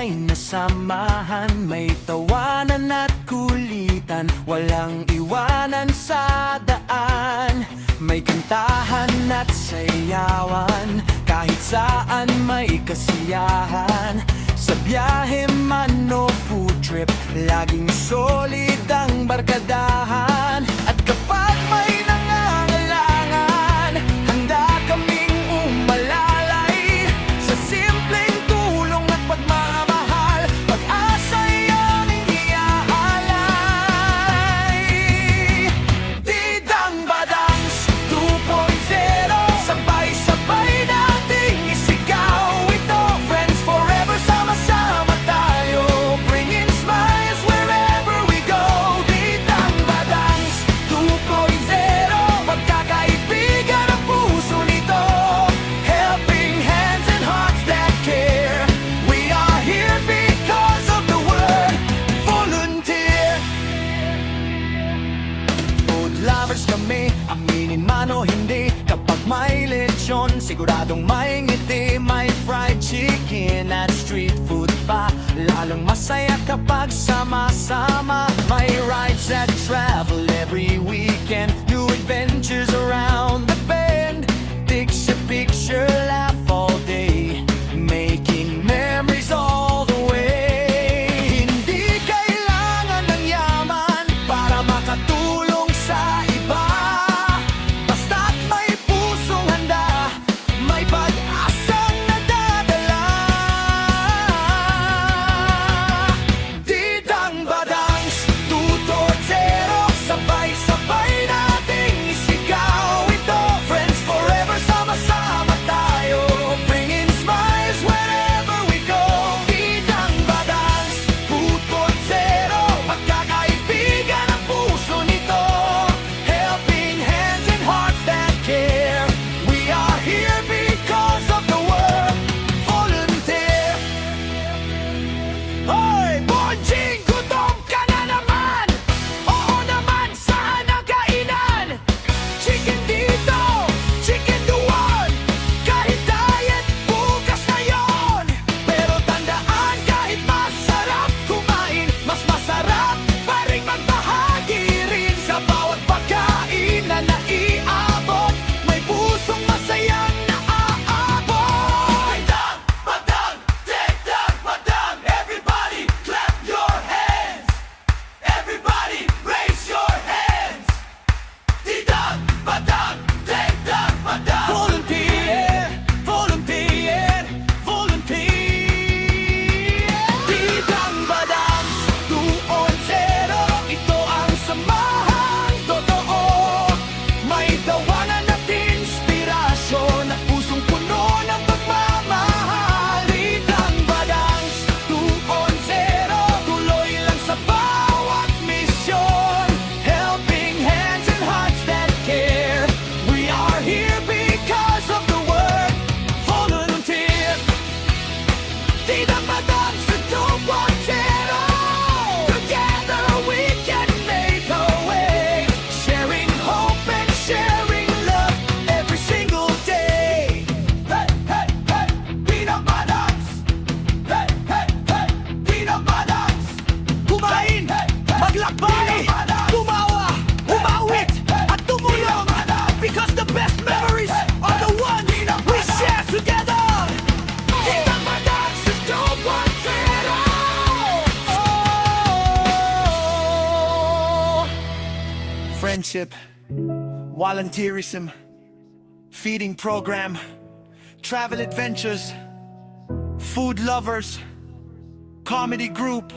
tunay na samahan. May tawanan at kulitan, walang iwanan sa daan. May kantahan at sayawan, kahit saan may kasiyahan. Sa biyahe man o food trip, laging solid ang barkadahan. At kapag may nangangailangan, handa kaming umalalay. Sa simpleng tulong at pagmamahal, pag-asa'y aming iaalay. Didang Badangs 2.0, sabay-sabay nating isigaw ito. Friends forever, sama-sama tayo, bringing smiles wherever we go. Didang Badangs 2.0, magkakaibigan ang puso nito. Helping hands and hearts that care. We are here because of the word volunteer. Food lovers kami, aminin man o hindi. Kapag may lechon, siguradong may ngiti. May fried chicken at street food pa, lalong masaya kapag sama-sama. May rides that travel every weekend, new adventures around the bend. Picture, laugh all day, making memories all the way. Hindi kailangan ng yaman para makatulong sa iba. Basta't may pusong handa, may pag-asang nadadala. Didang Badangs 2.0, sabay-sabay nating isigaw ito. Friends forever, sama-sama tayo, bringing smiles wherever we go. Didang Badangs 2.0, magkakaibigan ang puso nito. Helping hands and hearts that care. We are here because of the word volunteer. Hoy, Bonjing! Gutom ka na naman! Oo naman, saan ang kainan? Chicken dito, chicken doon. Kahit diet, bukas na yon. Pero tandaan, kahit masarap kumain, mas masarap pa rin magbahagi rin. Sa bawat pagkain na naiabot, may pusong masayang naaabot. Didang Badang, Didang Badang, everybody clap your hands. Everybody raise your hands. Didang Badang, Didang Badang. Volunteer, volunteer, volunteer. Didang Badangs 2.0, ito ang samahang totoo. May tawanan at inspirasyon at pusong puno ng pagmamahal. Didang Badangs 2.0, tuloy lang sa bawat misyon. Helping hands and hearts that care. We are here because of the word volunteer. Didang Badangs 2.0, together we can make a way. Sharing hope and sharing love every single day. Hey, hey, hey, Didang Badangs. Hey, hey, hey, Didang Badangs. Kumain, maglakbay, tumawa, umawit, at tumulong. Because the best memories are the ones we share together. Didang Badangs 2.0. Friendship, volunteerism, feeding program, travel adventures, food lovers, comedy group,